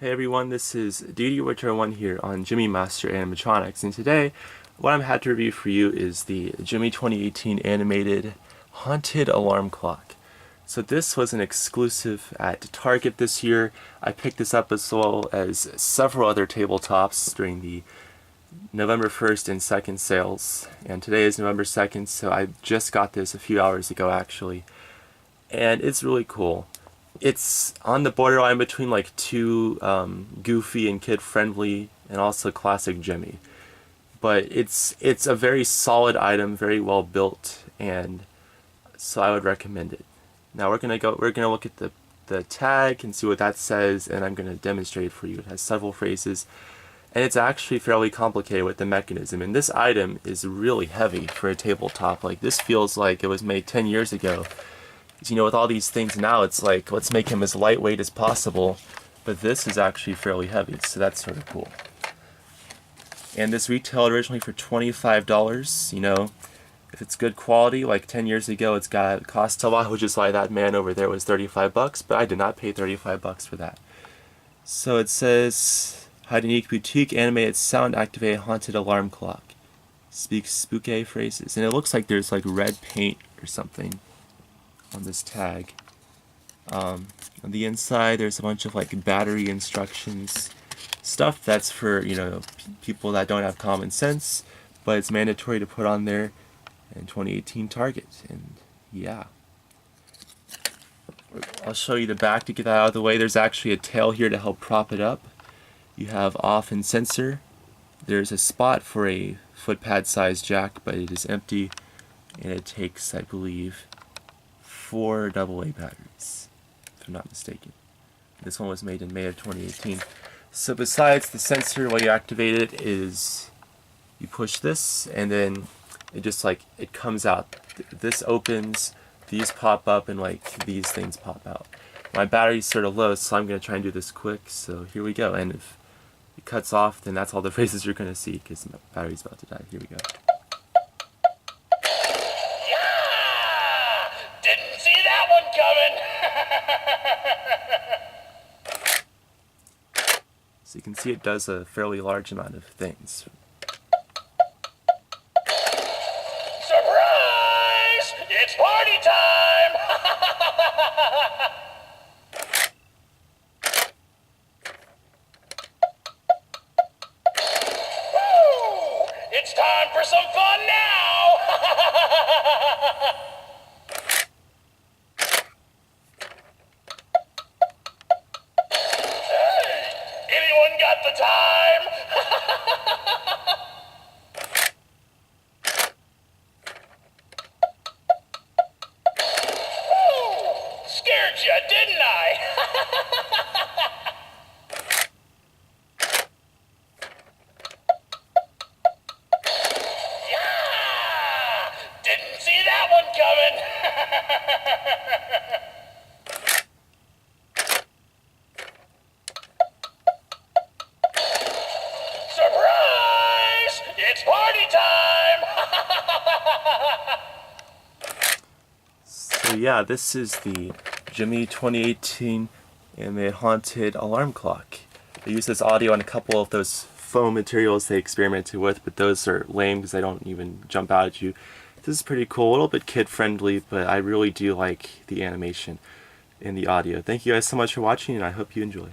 Hey everyone, this is DD1 here on Gemmy Master Animatronics, and today what I'm had to review for you is the Gemmy 2018 animated haunted alarm clock. So this was an exclusive at Target this year. I picked this up as well as several other tabletops during the November 1st and 2nd sales, and today is November 2nd, so I just got this a few hours ago actually, and it's really cool. It's on the borderline between like too goofy and kid-friendly and also classic Gemmy. But it's a very solid item, very well built, and so I would recommend it. Now we're gonna look at the tag and see what that says, and I'm gonna demonstrate it for you. It has several phrases, and it's actually fairly complicated with the mechanism. And this item is really heavy for a tabletop. Like, this feels like it was made 10 years ago. You know, with all these things now, it's like, let's make him as lightweight as possible, but this is actually fairly heavy, so that's sort of cool. And this retailed originally for $25. You know, if it's good quality, like 10 years ago, it cost a lot, which is why that man over there was 35 bucks, but I did not pay 35 bucks for that. So it says, hide unique boutique animated sound activated haunted alarm clock. Speaks spooky phrases. And it looks like there's like red paint or something on this tag. On the inside there's a bunch of like battery instructions, stuff that's for, you know, people that don't have common sense, but it's mandatory to put on there in 2018 Target. And yeah, I'll show you the back to get that out of the way. There's actually a tail here to help prop it up. You have off and sensor. There's a spot for a footpad size jack, but it is empty, and it takes, I believe, 4 AA batteries, if I'm not mistaken. This one was made in May of 2018. So besides the sensor, the way you activate it is you push this, and then it just like, it comes out. This opens, these pop up, and like these things pop out. My battery's sort of low, so I'm going to try and do this quick, so here we go. And if it cuts off, then that's all the phrases you're going to see, because my battery's about to die. Here we go. Didn't see that one coming. So you can see it does a fairly large amount of things. Surprise! It's party time! Woo! It's time for some fun now! Anyone got the time? Woo! Scared you, didn't I? Yeah! Didn't see that one coming. Surprise! It's party time! So yeah, this is the Gemmy 2018 animated haunted alarm clock. They use this audio on a couple of those foam materials they experimented with, but those are lame because they don't even jump out at you. This is pretty cool, a little bit kid-friendly, but I really do like the animation and the audio. Thank you guys so much for watching, and I hope you enjoy.